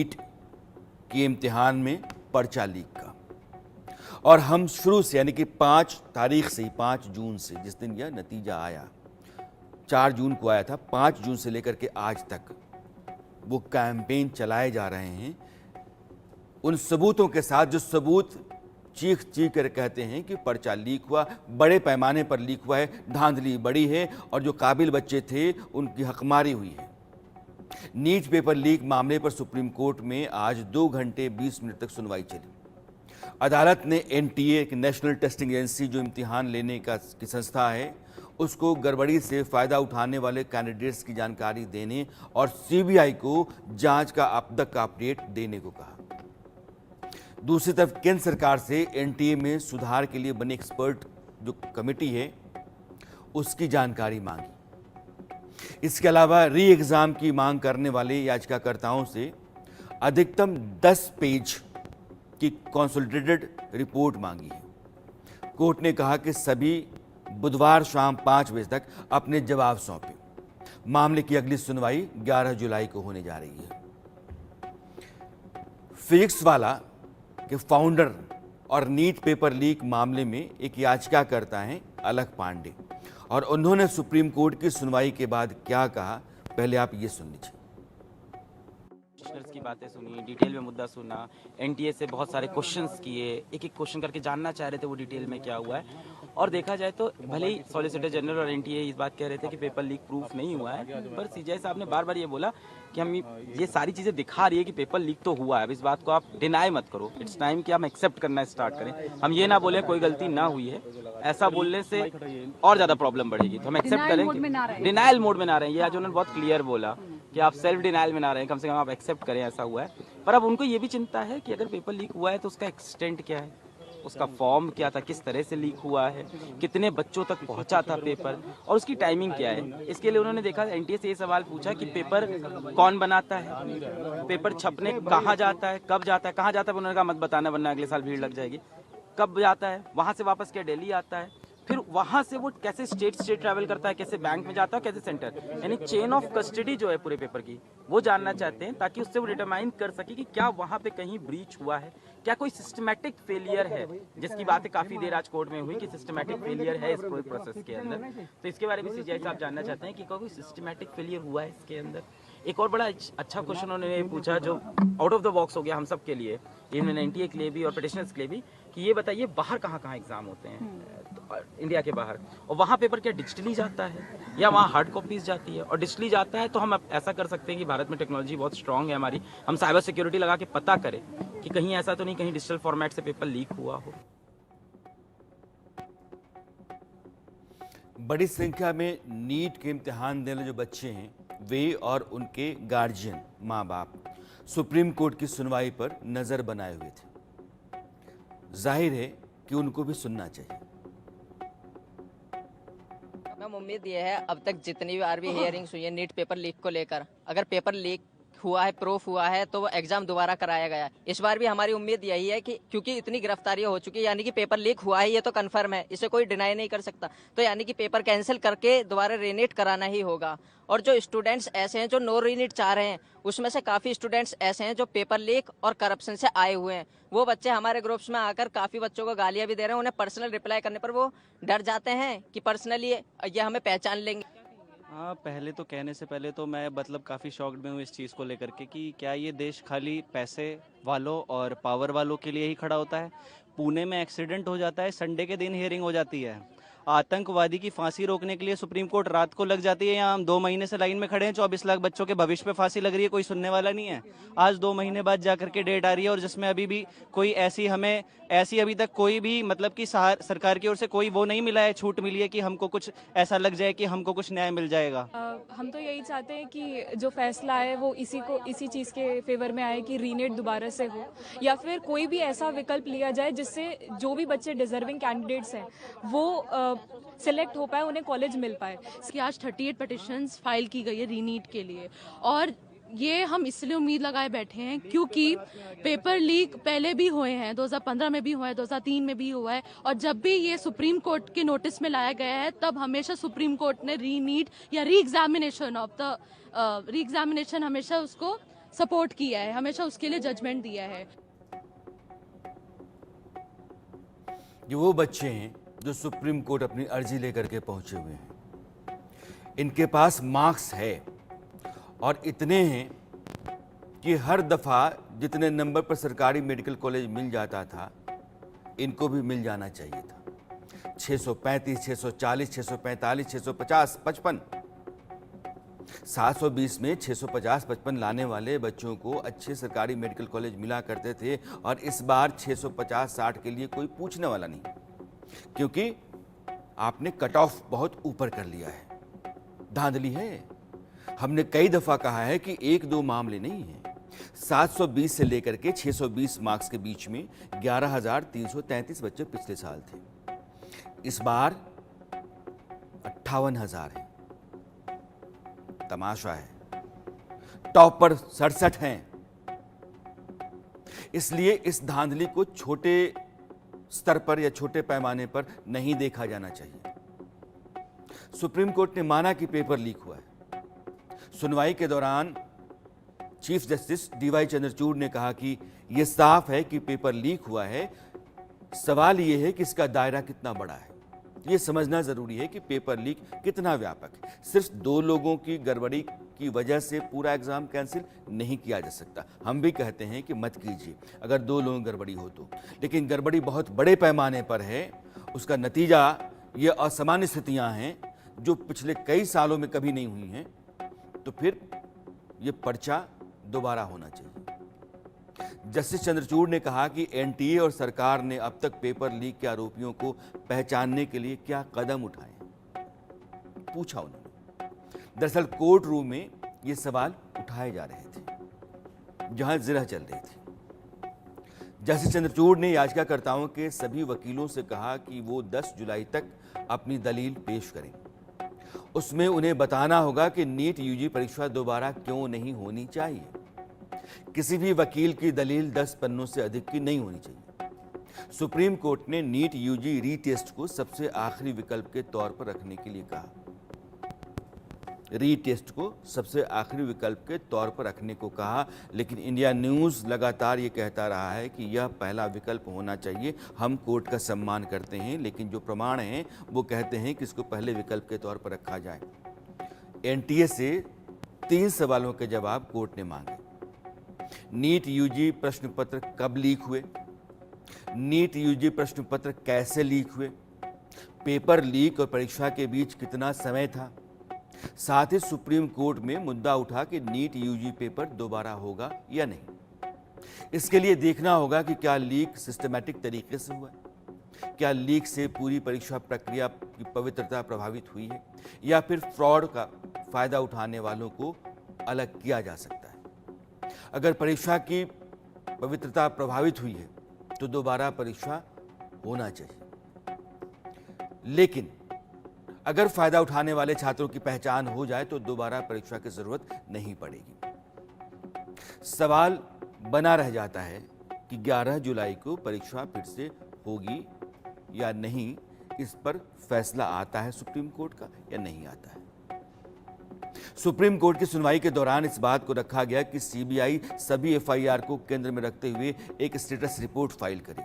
NEET के इम्तिहान में पर्चा लीक का। और हम शुरू से यानी कि 5 तारीख से, 5 जून से, जिस दिन यह नतीजा आया, 4 जून को आया था, 5 जून से लेकर के आज तक वो कैंपेन चलाए जा रहे हैं उन सबूतों के साथ, जो सबूत चीख चीख कर कहते हैं कि पर्चा लीक हुआ, बड़े पैमाने पर लीक हुआ है, धांधली बड़ी है और जो काबिल बच्चे थे उनकी हकमारी हुई है। नीट पेपर लीक मामले पर सुप्रीम कोर्ट में आज 2 घंटे 20 मिनट तक सुनवाई चली। अदालत ने एनटीए, नेशनल टेस्टिंग एजेंसी, जो इम्तिहान लेने की संस्था है, उसको गड़बड़ी से फायदा उठाने वाले कैंडिडेट्स की जानकारी देने और सीबीआई को जांच का अब तक का अपडेट देने को कहा। दूसरी तरफ केंद्र सरकार से एनटीए में सुधार के लिए बनी एक्सपर्ट जो कमेटी है उसकी जानकारी मांगी। इसके अलावा री एग्जाम की मांग करने वाले याचिकाकर्ताओं से अधिकतम 10 पेज की कंसोलिडेटेड रिपोर्ट मांगी है। कोर्ट ने कहा कि सभी बुधवार शाम 5 बजे तक अपने जवाब सौंपे। मामले की अगली सुनवाई 11 जुलाई को होने जा रही है। फिजिक्स वाला के फाउंडर और नीट पेपर लीक मामले में एक याचिकाकर्ता हैं अलख पांडे, और उन्होंने सुप्रीम कोर्ट की सुनवाई के बाद क्या कहा, पहले आप ये सुन लीजिए। की बातें सुनी, डिटेल में मुद्दा सुना, एनटीए से बहुत सारे क्वेश्चंस किए, एक एक क्वेश्चन करके जानना चाह रहे थे वो डिटेल में क्या हुआ है। और देखा जाए तो भले ही सॉलिसिटर जनरल और एनटीए इस बात कह रहे थे कि पेपर लीक प्रूफ नहीं हुआ है, पर सीजीआई साहब ने बार बार ये बोला कि हम ये सारी चीज़ें दिखा रही है कि पेपर लीक तो हुआ है। अब इस बात को आप डिनाई मत करो, इट्स टाइम कि हम एक्सेप्ट करना स्टार्ट करें। हम ये ना बोले कोई गलती ना हुई है, ऐसा बोलने से और ज़्यादा प्रॉब्लम बढ़ेगी। तो हम एक्सेप्ट करें कि डिनाइल मोड में ना रहे। ये आज उन्होंने बहुत क्लियर बोला कि आप सेल्फ डिनाइल में ना रहें, कम से कम आप एक्सेप्ट करें ऐसा हुआ है। पर अब उनको ये भी चिंता है कि अगर पेपर लीक हुआ है तो उसका एक्सटेंट क्या है, उसका फॉर्म क्या था, किस तरह से लीक हुआ है, कितने बच्चों तक पहुंचा था पेपर, और उसकी टाइमिंग क्या है। इसके लिए उन्होंने देखा, एनटीए से ये सवाल पूछा कि पेपर कौन बनाता है, पेपर छपने कहाँ जाता है, कब जाता है, कहाँ जाता है। उन्होंने कहा मत बताना वरना अगले साल भीड़ लग जाएगी। कब जाता है, वहाँ से वापस क्या दिल्ली आता है, फिर वहां से वो कैसे स्टेट ट्रैवल करता है, कैसे बैंक में जाता है, कैसे सेंटर, यानी चेन ऑफ कस्टडी जो है पूरे पेपर की वो जानना चाहते हैं, ताकि उससे वो डिटरमाइन कर सके कि क्या वहां पे कहीं ब्रीच हुआ है, क्या कोई सिस्टमैटिक फेलियर है, जिसकी बातें काफी देर आज कोर्ट में हुई कि सिस्टमैटिक फेलियर है इस पूरे प्रोसेस के अंदर। तो इसके बारे में सीजीआई साहब जानना चाहते हैं कि कोई सिस्टमैटिक फेलियर हुआ है इसके अंदर। एक और बड़ा अच्छा क्वेश्चन उन्होंने पूछा जो आउट ऑफ द बॉक्स हो गया हम सब के लिए, इवन एनटीए के लिए भी और पिटिशनर्स के लिए भी, कि ये बताइए बाहर कहाँ कहाँ एग्जाम होते हैं इंडिया के बाहर, और वहाँ पेपर क्या डिजिटली जाता है या वहाँ हार्ड कॉपीज जाती है। और डिजिटली जाता है तो हम ऐसा कर सकते हैं कि भारत में टेक्नोलॉजी बहुत स्ट्रांग है हमारी, हम साइबर सिक्योरिटी लगा के पता करें कि कहीं ऐसा तो नहीं कहीं डिजिटल फॉर्मेट से पेपर लीक हुआ हो। बड़ी संख्या में नीट के इम्तिहान देने जो बच्चे हैं वे और उनके गार्जियन, माँ बाप, सुप्रीम कोर्ट की सुनवाई पर नजर बनाए हुए थे। जाहिर है कि उनको भी सुनना चाहिए। मैम उम्मीद ये है, अब तक जितनी बार भी हियरिंग्स हुई है नीट पेपर लीक को लेकर, अगर पेपर लीक हुआ है, प्रूफ हुआ है, तो वो एग्जाम दोबारा कराया गया है। इस बार भी हमारी उम्मीद यही है कि क्योंकि इतनी गिरफ्तारियां हो चुकी है, यानी कि पेपर लीक हुआ है, ये तो कंफर्म है, इसे कोई डिनाई नहीं कर सकता, तो यानी कि पेपर कैंसिल करके दोबारा रीनीट कराना ही होगा। और जो स्टूडेंट्स ऐसे हैं जो नो रीनीट चाह रहे हैं, उसमें से काफ़ी स्टूडेंट्स ऐसे हैं जो पेपर लीक और करप्शन से आए हुए हैं। वो बच्चे हमारे ग्रुप्स में आकर काफ़ी बच्चों को गालियाँ भी दे रहे हैं। उन्हें पर्सनल रिप्लाई करने पर वो डर जाते हैं कि पर्सनली ये हमें पहचान लेंगे। हाँ, पहले तो कहने से पहले तो मैं मतलब काफ़ी शॉक्ड में हूँ इस चीज़ को लेकर के कि क्या ये देश खाली पैसे वालों और पावर वालों के लिए ही खड़ा होता है। पुणे में एक्सीडेंट हो जाता है, संडे के दिन हियरिंग हो जाती है। आतंकवादी की फांसी रोकने के लिए सुप्रीम कोर्ट रात को लग जाती है, यहाँ हम 2 महीने से लाइन में खड़े हैं, 24 लाख बच्चों के भविष्य पे फांसी लग रही है, कोई सुनने वाला नहीं है। आज 2 महीने बाद जाकर के डेट आ रही है और जिसमें अभी भी कोई ऐसी अभी तक कोई भी मतलब कि सरकार की ओर से कोई वो नहीं मिला है, छूट मिली है कि हमको कुछ ऐसा लग जाए कि हमको कुछ न्याय मिल जाएगा। हम तो यही चाहते हैं कि जो फैसला है वो इसी चीज़ के फेवर में आए कि रीनेट दोबारा से हो, या फिर कोई भी ऐसा विकल्प लिया जाए जिससे जो भी बच्चे डिजर्विंग कैंडिडेट्स हैं वो सिलेक्ट हो पाए, उन्हें कॉलेज मिल पाए। इसकी आज 38 पिटिशंस फाइल की गई है रीनीट के लिए, और ये हम इसलिए उम्मीद लगाए बैठे हैं क्योंकि पेपर लीक पहले भी हुए हैं, 2015 में भी हुआ है, 2003 में भी हुआ है, और जब भी ये सुप्रीम कोर्ट के नोटिस में लाया गया है तब हमेशा सुप्रीम कोर्ट ने री एग्जामिनेशन हमेशा उसको सपोर्ट किया है, हमेशा उसके लिए जजमेंट दिया है। जो वो बच्चे हैं जो सुप्रीम कोर्ट अपनी अर्जी लेकर के पहुंचे हुए हैं, इनके पास मार्क्स है और इतने हैं कि हर दफ़ा जितने नंबर पर सरकारी मेडिकल कॉलेज मिल जाता था, इनको भी मिल जाना चाहिए था। 635, 640, 645, 650, 55, 720 में 650, 55 लाने वाले बच्चों को अच्छे सरकारी मेडिकल कॉलेज मिला करते थे और इस बार 650, 60 के लिए कोई पूछने वाला नहीं, क्योंकि आपने कट ऑफ बहुत ऊपर कर लिया है। धांधली है। हमने कई दफ़ा कहा है कि एक दो मामले नहीं हैं। 720 से लेकर के 620 मार्क्स के बीच में 11,333 बच्चे पिछले साल थे। इस बार 58,000 है। तमाशा है। टॉप पर 67 हैं। इसलिए इस धांधली को छोटे स्तर पर या छोटे पैमाने पर नहीं देखा जाना चाहिए। सुप्रीम कोर्ट ने माना कि पेपर लीक हुआ है। सुनवाई के दौरान चीफ जस्टिस डीवाई चंद्रचूड़ ने कहा कि यह साफ है कि पेपर लीक हुआ है। सवाल यह है कि इसका दायरा कितना बड़ा है। यह समझना जरूरी है कि पेपर लीक कितना व्यापक है। सिर्फ 2 लोगों की गड़बड़ी की वजह से पूरा एग्जाम कैंसिल नहीं किया जा सकता। हम भी कहते हैं कि मत कीजिए अगर 2 लोगों की गड़बड़ी हो तो, लेकिन गड़बड़ी बहुत बड़े पैमाने पर है। उसका नतीजा ये असामान्य स्थितियां हैं जो पिछले कई सालों में कभी नहीं हुई हैं, तो फिर ये पर्चा दोबारा होना चाहिए। जस्टिस चंद्रचूड़ ने कहा कि एनटीए और सरकार ने अब तक पेपर लीक के आरोपियों को पहचानने के लिए क्या कदम उठाए, पूछा उन्होंने। दरअसल कोर्ट रूम में ये सवाल उठाए जा रहे थे जहां जिरह चल रही थी। जस्टिस चंद्रचूड़ ने याचिकाकर्ताओं के सभी वकीलों से कहा कि वो 10 जुलाई तक अपनी दलील पेश करें। उसमें उन्हें बताना होगा कि नीट यूजी परीक्षा दोबारा क्यों नहीं होनी चाहिए। किसी भी वकील की दलील 10 पन्नों से अधिक की नहीं होनी चाहिए। सुप्रीम कोर्ट ने नीट यूजी रीटेस्ट को सबसे आखिरी विकल्प के तौर पर रखने के लिए कहा। रीटेस्ट को सबसे आखिरी विकल्प के तौर पर रखने को कहा, लेकिन इंडिया न्यूज़ लगातार ये कहता रहा है कि यह पहला विकल्प होना चाहिए। हम कोर्ट का सम्मान करते हैं, लेकिन जो प्रमाण हैं वो कहते हैं कि इसको पहले विकल्प के तौर पर रखा जाए। एनटीए से 3 सवालों के जवाब कोर्ट ने मांगे। नीट यूजी प्रश्न पत्र कब लीक हुए, नीट यूजी प्रश्न पत्र कैसे लीक हुए, पेपर लीक और परीक्षा के बीच कितना समय था। साथ ही सुप्रीम कोर्ट में मुद्दा उठा कि नीट यूजी पेपर दोबारा होगा या नहीं। इसके लिए देखना होगा कि क्या लीक सिस्टमैटिक तरीके से हुआ है, क्या लीक से पूरी परीक्षा प्रक्रिया की पवित्रता प्रभावित हुई है, या फिर फ्रॉड का फायदा उठाने वालों को अलग किया जा सकता है। अगर परीक्षा की पवित्रता प्रभावित हुई है तो दोबारा परीक्षा होना चाहिए, लेकिन अगर फायदा उठाने वाले छात्रों की पहचान हो जाए तो दोबारा परीक्षा की जरूरत नहीं पड़ेगी। सवाल बना रह जाता है कि 11 जुलाई को परीक्षा फिर से होगी या नहीं। इस पर फैसला आता है सुप्रीम कोर्ट का या नहीं आता है। सुप्रीम कोर्ट की सुनवाई के दौरान इस बात को रखा गया कि सीबीआई सभी एफआईआर को केंद्र में रखते हुए एक स्टेटस रिपोर्ट फाइल करे।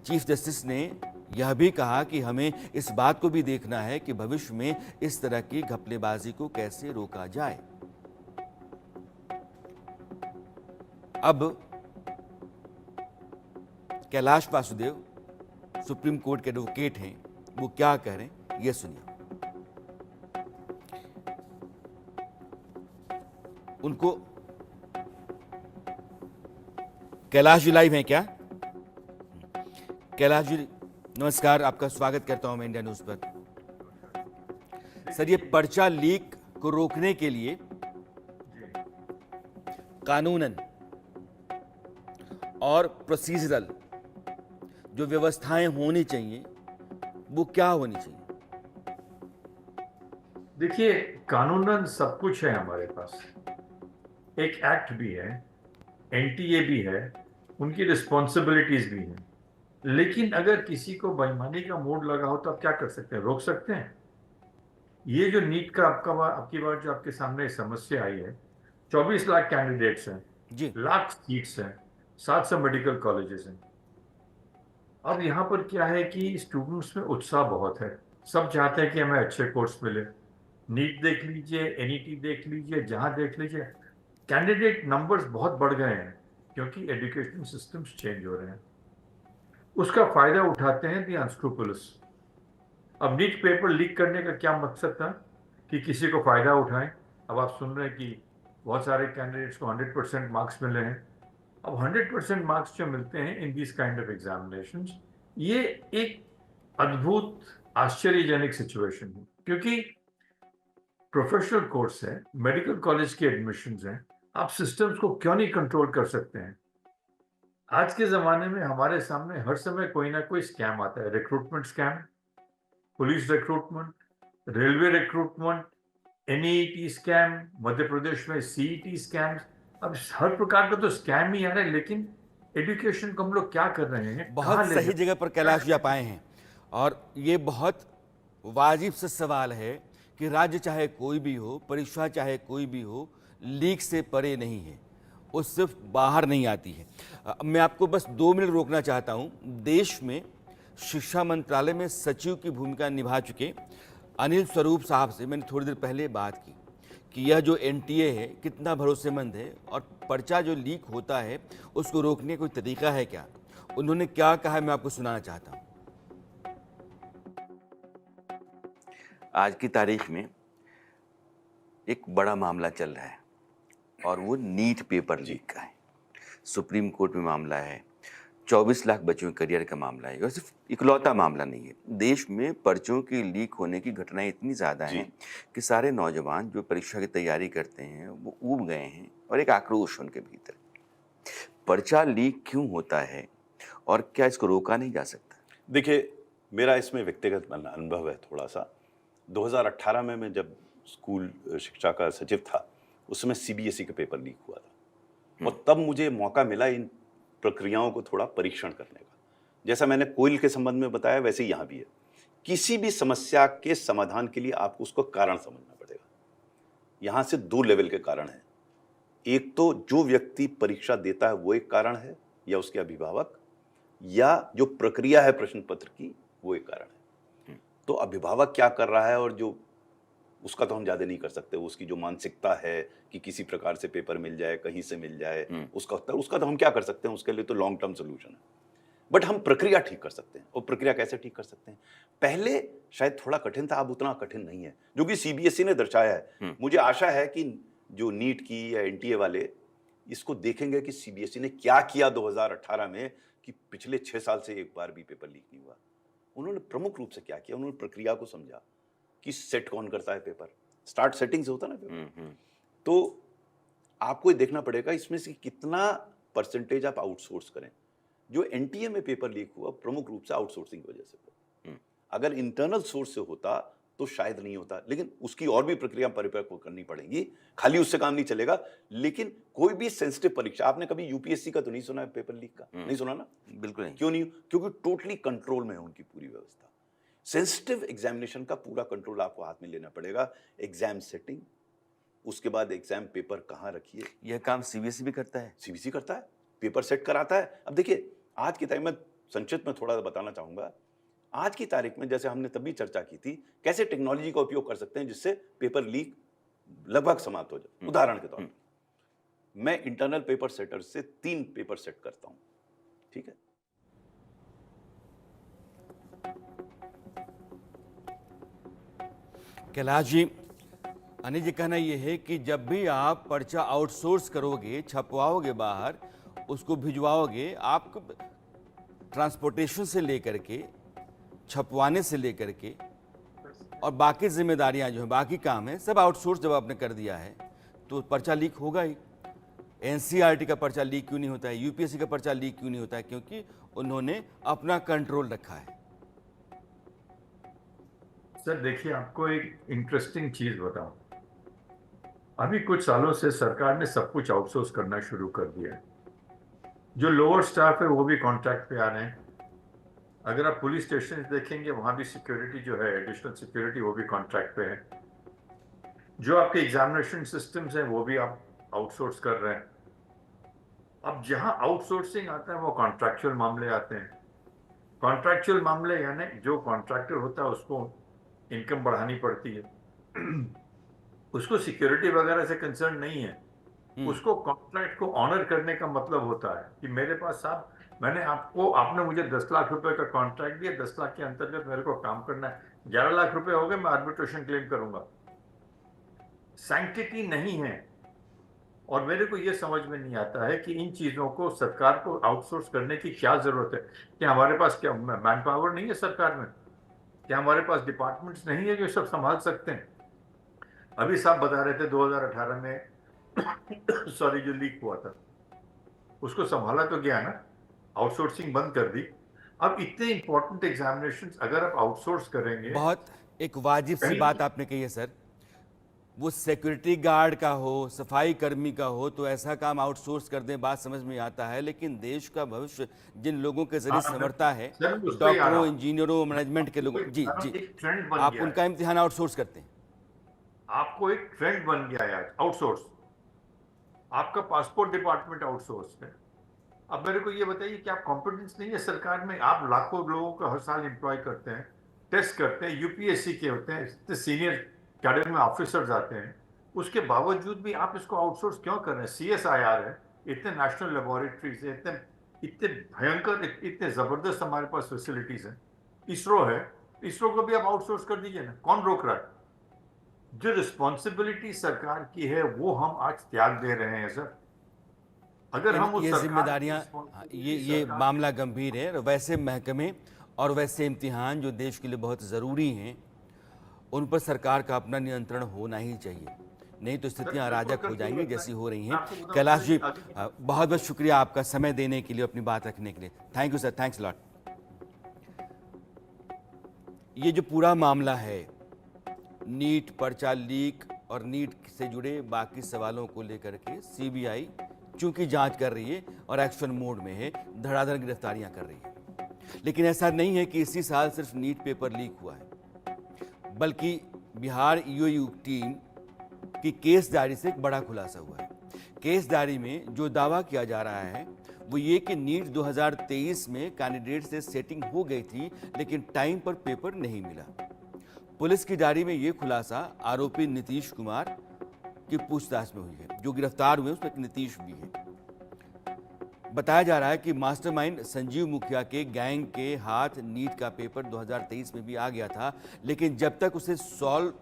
चीफ जस्टिस ने यह भी कहा कि हमें इस बात को भी देखना है कि भविष्य में इस तरह की घपलेबाजी को कैसे रोका जाए। अब कैलाश वासुदेव सुप्रीम कोर्ट के एडवोकेट हैं, वो क्या कह रहे हैं ये सुनिए। उनको कैलाश जी लाइव हैं क्या? कैलाश जी नमस्कार, आपका स्वागत करता हूं मैं इंडिया न्यूज पर। सर, ये पर्चा लीक को रोकने के लिए कानूनन और प्रोसीजरल जो व्यवस्थाएं होनी चाहिए वो क्या होनी चाहिए? देखिए, कानूनन सब कुछ है हमारे पास। एक एक्ट भी है, एनटीए भी है, उनकी रिस्पॉन्सिबिलिटीज भी हैं। लेकिन अगर किसी को बेईमानी का मूड लगा हो तो आप क्या कर सकते हैं? रोक सकते हैं? ये जो नीट का आपकी बार जो आपके सामने समस्या आई है, 24 लाख कैंडिडेट्स हैं, जी लाख सीट्स हैं, 700 मेडिकल कॉलेजेस हैं। अब यहाँ पर क्या है कि स्टूडेंट्स में उत्साह बहुत है, सब चाहते हैं कि हमें अच्छे कोर्स मिले। नीट देख लीजिए, एनईटी देख लीजिए, जहाँ देख लीजिए कैंडिडेट नंबर्स बहुत बढ़ गए हैं क्योंकि एजुकेशन सिस्टम्स चेंज हो रहे हैं। उसका फायदा उठाते हैं दी अनस्क्रूपुलस। अब नीट पेपर लीक करने का क्या मकसद था कि किसी को फायदा उठाएं। अब आप सुन रहे हैं कि बहुत सारे कैंडिडेट्स को 100% मार्क्स मिले हैं। अब 100% मार्क्स जो मिलते हैं in this kind of examinations, ये एक अद्भुत आश्चर्यजनक सिचुएशन है क्योंकि प्रोफेशनल कोर्स है, मेडिकल कॉलेज के एडमिशंस हैं, आप सिस्टम्स को क्यों नहीं कंट्रोल कर सकते हैं। आज के जमाने में हमारे सामने हर समय कोई ना कोई स्कैम आता है, recruitment scam, police recruitment, railway recruitment, NET scam, Madhya Pradesh में सीईटी स्कैम्स। अब हर प्रकार का तो स्कैम ही आ रहा है, लेकिन एजुकेशन को हम लोग क्या कर रहे हैं, बहुत कहाँ ले सही जा- जगह पर कैलाश जी आप आए हैं। और ये बहुत वाजिब से सवाल है कि राज्य चाहे कोई भी हो, परीक्षा चाहे कोई भी हो, लीक से परे नहीं है, वो सिर्फ बाहर नहीं आती है। मैं आपको बस 2 मिनट रोकना चाहता हूँ। देश में शिक्षा मंत्रालय में सचिव की भूमिका निभा चुके अनिल स्वरूप साहब से मैंने थोड़ी देर पहले बात की कि यह जो एनटीए है कितना भरोसेमंद है और पर्चा जो लीक होता है उसको रोकने का कोई तरीका है क्या। उन्होंने क्या कहा है मैं आपको सुनाना चाहता हूँ। आज की तारीख में एक बड़ा मामला चल रहा है और वो नीट पेपर लीक का है। सुप्रीम कोर्ट में मामला है, 24 लाख बच्चों के करियर का मामला है और सिर्फ इकलौता मामला नहीं है। देश में पर्चों के लीक होने की घटनाएं इतनी ज़्यादा हैं कि सारे नौजवान जो परीक्षा की तैयारी करते हैं वो ऊब गए हैं और एक आक्रोश उनके भीतर। पर्चा लीक क्यों होता है और क्या इसको रोका नहीं जा सकता? देखिए, मेरा इसमें व्यक्तिगत अनुभव है थोड़ा सा। 2018 में मैं जब स्कूल शिक्षा का सचिव था, उस समय सीबीएसई का पेपर लीक हुआ था और तब मुझे मौका मिला इन प्रक्रियाओं को थोड़ा परीक्षण करने का। जैसा मैंने कोयल के संबंध में बताया, वैसे ही यहाँ भी है। किसी भी समस्या के समाधान के लिए आपको उसको कारण समझना पड़ेगा। यहाँ से 2 लेवल के कारण हैं। एक तो जो व्यक्ति परीक्षा देता है वो एक कारण है, या उसके अभिभावक, या जो प्रक्रिया है प्रश्न पत्र की वो एक कारण है। तो अभिभावक क्या कर रहा है और जो उसका तो हम ज़्यादा नहीं कर सकते। उसकी जो मानसिकता है कि किसी प्रकार से पेपर मिल जाए, कहीं से मिल जाए, उसका तो हम क्या कर सकते हैं, उसके लिए तो लॉन्ग टर्म सोल्यूशन है। बट हम प्रक्रिया ठीक कर सकते हैं। और प्रक्रिया कैसे ठीक कर सकते हैं? पहले शायद थोड़ा कठिन था, अब उतना कठिन नहीं है, जो कि सीबीएसई ने दर्शाया है। मुझे आशा है कि जो नीट की या एनटीए वाले इसको देखेंगे कि सीबीएसई ने क्या किया 2018 में कि पिछले 6 साल से एक बार भी पेपर लीक नहीं हुआ। उन्होंने प्रमुख रूप से क्या किया, उन्होंने प्रक्रिया को समझा कि सेट कौन करता है पेपर, स्टार्ट सेटिंग से होता ना पेपर। तो आपको ये देखना पड़ेगा इसमें से कितना परसेंटेज आप आउटसोर्स करें। जो एनटीए में पेपर लीक हुआ प्रमुख रूप से आउटसोर्सिंग की वजह से हुआ। अगर इंटरनल सोर्स से होता तो शायद नहीं होता, लेकिन उसकी और भी प्रक्रिया परिपक्व करनी पड़ेगी, खाली उससे काम नहीं चलेगा। लेकिन कोई भी सेंसिटिव परीक्षा, आपने कभी यूपीएससी का तो नहीं सुना है पेपर लीक का? नहीं सुना ना? बिल्कुल नहीं। क्यों नहीं? क्योंकि टोटली कंट्रोल में है उनकी पूरी व्यवस्था। सेंसिटिव एग्जामिनेशन का पूरा कंट्रोल आपको हाथ में लेना पड़ेगा। एग्जाम सेटिंग, उसके बाद एग्जाम पेपर कहाँ रखिए, यह काम सीबीएसई भी करता है। सीबीएसई करता है, पेपर सेट कराता है। अब देखिए, आज की तारीख में संक्षिप्त में थोड़ा बताना चाहूंगा। आज की तारीख में जैसे हमने तभी चर्चा की थी, कैसे टेक्नोलॉजी का उपयोग कर सकते हैं जिससे पेपर लीक लगभग समाप्त हो जाए। उदाहरण के तौर पर मैं इंटरनल पेपर सेटर से 3 पेपर सेट करता हूं, ठीक है? कैलाश जी, अनिल जी कहना यह है कि जब भी आप पर्चा आउटसोर्स करोगे, छपवाओगे बाहर, उसको भिजवाओगे, आप ट्रांसपोर्टेशन से लेकर के, छपवाने से लेकर के और बाकी जिम्मेदारियां जो हैं, बाकी काम है, सब आउटसोर्स जब आपने कर दिया है तो पर्चा लीक होगा ही। एनसीईआरटी का पर्चा लीक क्यों नहीं होता है, यूपीएससी का पर्चा लीक क्यों नहीं होता है? क्योंकि उन्होंने अपना कंट्रोल रखा है। सर देखिए, आपको एक इंटरेस्टिंग चीज बताऊं। अभी कुछ सालों से सरकार ने सब कुछ आउटसोर्स करना शुरू कर दिया है। जो लोअर स्टाफ है वो भी कॉन्ट्रैक्ट पे आ रहे हैं। अगर आप पुलिस स्टेशन देखेंगे, वहां भी सिक्योरिटी जो है, एडिशनल सिक्योरिटी, वो भी कॉन्ट्रैक्ट पे है। जो आपके एग्जामिनेशन सिस्टम्स हैं वो भी आप आउटसोर्स कर रहे हैं। अब जहां आउटसोर्सिंग आता है वो कॉन्ट्रैक्चुअल मामले आते हैं। कॉन्ट्रैक्चुअल मामले यानी जो कॉन्ट्रैक्टर होता है उसको इनकम बढ़ानी पड़ती है, उसको सिक्योरिटी वगैरह से कंसर्न नहीं है। उसको कॉन्ट्रैक्ट को ऑनर करने का मतलब होता है कि मेरे पास साहब, आपने मुझे 10 लाख रुपए का कॉन्ट्रैक्ट दिया, 10 लाख के अंतर्गत मेरे को काम करना है, 11 लाख रुपए हो गए, मैं आर्बिट्रेशन क्लेम करूंगा। सैंक्टिटी नहीं है। और मेरे को यह समझ में नहीं आता है कि इन चीजों को सरकार को आउटसोर्स करने की क्या जरूरत है। क्या हमारे पास क्या मैन पावर नहीं है सरकार में? क्या हमारे पास डिपार्टमेंट्स नहीं है जो सब संभाल सकते हैं? अभी साहब बता रहे थे 2018 में सॉरी जो लीक हुआ था उसको संभाला तो गया ना, आउटसोर्सिंग बंद कर दी। अब इतने इंपॉर्टेंट एग्जामिनेशंस अगर आप आउटसोर्स करेंगे, बहुत एक वाजिब सी बात आपने कही है सर। वो सिक्योरिटी गार्ड का हो, सफाई कर्मी का हो, तो ऐसा काम आउटसोर्स कर दें, बात समझ में आता है। लेकिन देश का भविष्य जिन लोगों के जरिए संवरता है, डॉक्टरों, इंजीनियरों, मैनेजमेंट के लोगों, जी जी, एक ट्रेंड बन आप गया उनका इम्तिहान आउटसोर्स करते हैं। आपको एक ट्रेंड बन गया है आउटसोर्स। आपका पासपोर्ट डिपार्टमेंट आउटसोर्स है। अब मेरे को ये बताइए कि आप कॉम्पिटेंस नहीं है सरकार में? आप लाखों लोगों को हर साल एम्प्लॉय करते हैं, टेस्ट करते हैं, यूपीएससी के होते हैं, इतने सीनियर कैडर में ऑफिसर्स आते हैं, उसके बावजूद भी आप इसको आउटसोर्स क्यों कर रहे हैं? सीएसआईआर है, इतने नेशनल लेबोरेटरीज है, इतने भयंकर, इतने जबरदस्त हमारे पास फैसिलिटीज हैं, इसरो है, इसरो को भी आप आउटसोर्स कर दीजिए ना, कौन रोक रहा है? जो रिस्पॉन्सिबिलिटी सरकार की है वो हम आज त्याग दे रहे हैं सर। अगर हम उस ये सरकार की जिम्मेदारियां, responsibility ये सरकार- मामला गंभीर है। और वैसे महकमे और वैसे इम्तिहान जो देश के लिए बहुत ज़रूरी हैं, उन पर सरकार का अपना नियंत्रण होना ही चाहिए, नहीं तो स्थितियां अराजक हो जाएंगी जैसी हो रही हैं। कैलाश जी, बहुत बहुत शुक्रिया आपका समय देने के लिए, अपनी बात रखने के लिए। Thank you sir, thanks lot. ये जो पूरा मामला है, नीट पर्चा लीक और नीट से जुड़े बाकी सवालों को लेकर के सीबीआई चूंकि जांच कर रही है और एक्शन मोड में है, धड़ाधड़ गिरफ्तारियां कर रही है। लेकिन ऐसा नहीं है कि इसी साल सिर्फ नीट पेपर लीक हुआ है, बल्कि बिहार ईओयू टीम की केस डायरी से एक बड़ा खुलासा हुआ है। केस डायरी में जो दावा किया जा रहा है वो ये कि नीट 2023 में कैंडिडेट से सेटिंग हो गई थी, लेकिन टाइम पर पेपर नहीं मिला। पुलिस की डायरी में ये खुलासा आरोपी नीतीश कुमार की पूछताछ में हुई है। जो गिरफ्तार हुए उसमें एक नीतीश भी है। बताया जा रहा है कि मास्टरमाइंड संजीव मुखिया के गैंग के हाथ नीट का पेपर 2023 में भी आ गया था, लेकिन जब तक उसे सॉल्व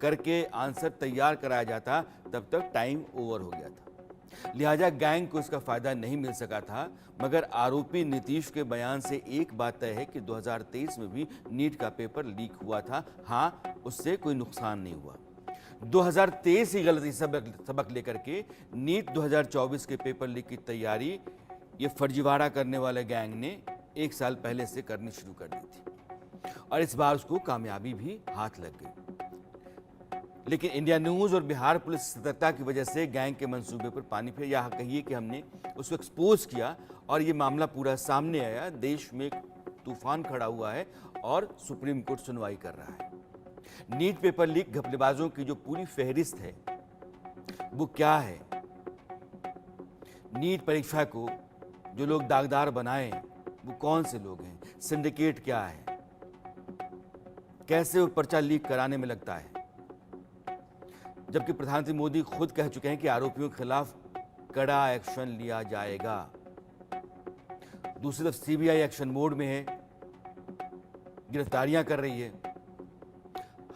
करके आंसर तैयार कराया जाता तब तक टाइम ओवर हो गया था। लिहाजा गैंग को इसका फायदा नहीं मिल सका था। मगर आरोपी नीतीश के बयान से एक बात तय है कि 2023 में भी नीट का पेपर लीक हुआ था। हाँ, उससे कोई नुकसान नहीं हुआ। 2023 की गलती सबक लेकर के नीट 2024 के पेपर लीक की तैयारी ये फर्जीवाड़ा करने वाले गैंग ने एक साल पहले से करनी शुरू कर दी थी और इस बार उसको कामयाबी भी हाथ लग गई। लेकिन इंडिया न्यूज़ और बिहार पुलिस सतर्कता की वजह से गैंग के मंसूबे पर पानी फिर, या कहिए कि हमने उसको एक्सपोज किया और ये मामला पूरा सामने आया। देश में एक तूफान खड़ा हुआ है और सुप्रीम कोर्ट सुनवाई कर रहा है। नीट पेपर लीक घपलेबाजों की जो पूरी फहरिस्त है वो क्या है? नीट परीक्षा को जो लोग दागदार बनाए वो कौन से लोग हैं? सिंडिकेट क्या है? कैसे वो पर्चा लीक कराने में लगता है? जबकि प्रधानमंत्री मोदी खुद कह चुके हैं कि आरोपियों के खिलाफ कड़ा एक्शन लिया जाएगा। दूसरी तरफ सीबीआई एक्शन मोड में है, गिरफ्तारियां कर रही है।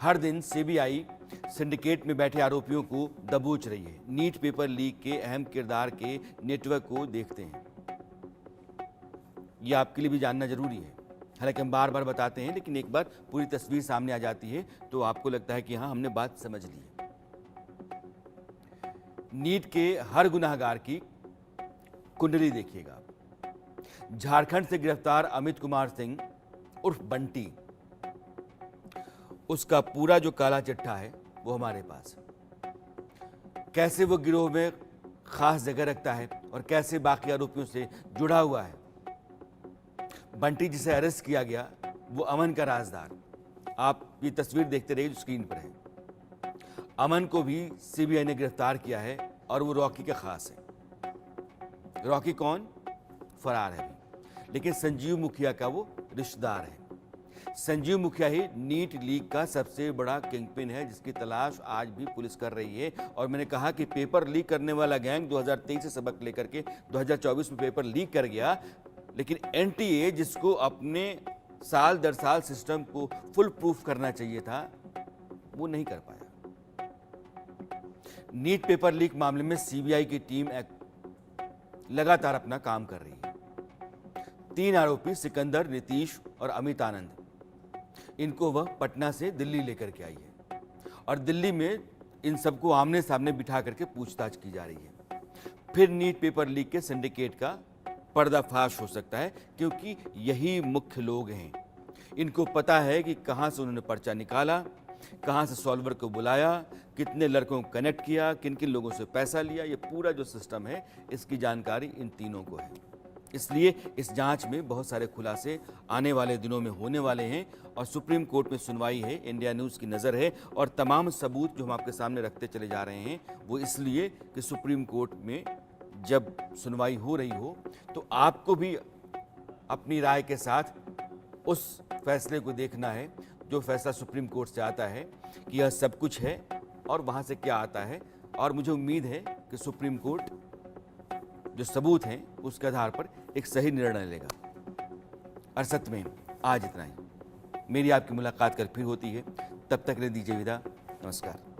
हर दिन सीबीआई सिंडिकेट में बैठे आरोपियों को दबोच रही है। नीट पेपर लीक के अहम किरदार के नेटवर्क को देखते हैं। यह आपके लिए भी जानना जरूरी है। हालांकि हम बार बार बताते हैं, लेकिन एक बार पूरी तस्वीर सामने आ जाती है तो आपको लगता है कि हाँ, हमने बात समझ ली है। नीट के हर गुनाहगार की कुंडली देखिएगा। झारखंड से गिरफ्तार अमित कुमार सिंह उर्फ बंटी, उसका पूरा जो काला चिट्ठा है वो हमारे पास है। कैसे वो गिरोह में खास जगह रखता है और कैसे बाकी आरोपियों से जुड़ा हुआ है। बंटी जिसे अरेस्ट किया गया वो अमन का राजदार। आप ये तस्वीर देखते रहिए जो स्क्रीन पर है। अमन को भी सीबीआई ने गिरफ्तार किया है और वो रॉकी का खास है। रॉकी कौन? फरार है अभी, लेकिन संजीव मुखिया का वो रिश्तेदार है। संजीव मुखिया ही नीट लीक का सबसे बड़ा किंगपिन है, जिसकी तलाश आज भी पुलिस कर रही है। और मैंने कहा कि पेपर लीक करने वाला गैंग 2023 से सबक लेकर के 2024 में पेपर लीक कर गया, लेकिन एनटीए जिसको अपने साल दर साल सिस्टम को फुल प्रूफ करना चाहिए था, वो नहीं कर पाया। नीट पेपर लीक मामले में सीबीआई की टीम लगातार अपना काम कर रही है। 3 आरोपी सिकंदर, नीतीश और अमित आनंद, इनको वह पटना से दिल्ली लेकर के आई है और दिल्ली में इन सबको आमने सामने बिठा करके पूछताछ की जा रही है। फिर नीट पेपर लीक के सिंडिकेट का पर्दाफाश हो सकता है, क्योंकि यही मुख्य लोग हैं। इनको पता है कि कहां से उन्होंने पर्चा निकाला, कहां से सॉल्वर को बुलाया, कितने लड़कों को कनेक्ट किया, किन किन लोगों से पैसा लिया। ये पूरा जो सिस्टम है, इसकी जानकारी इन तीनों को है। इसलिए इस जांच में बहुत सारे खुलासे आने वाले दिनों में होने वाले हैं और सुप्रीम कोर्ट में सुनवाई है। इंडिया न्यूज़ की नज़र है और तमाम सबूत जो हम आपके सामने रखते चले जा रहे हैं, वो इसलिए कि सुप्रीम कोर्ट में जब सुनवाई हो रही हो तो आपको भी अपनी राय के साथ उस फैसले को देखना है जो फैसला सुप्रीम कोर्ट से आता है कि यह सब कुछ है और वहाँ से क्या आता है। और मुझे उम्मीद है कि सुप्रीम कोर्ट जो सबूत हैं उसके आधार पर एक सही निर्णय लेगा। अरसत में आज इतना ही। मेरी आपकी मुलाकात कल फिर होती है, तब तक ले दीजिए विदा। नमस्कार।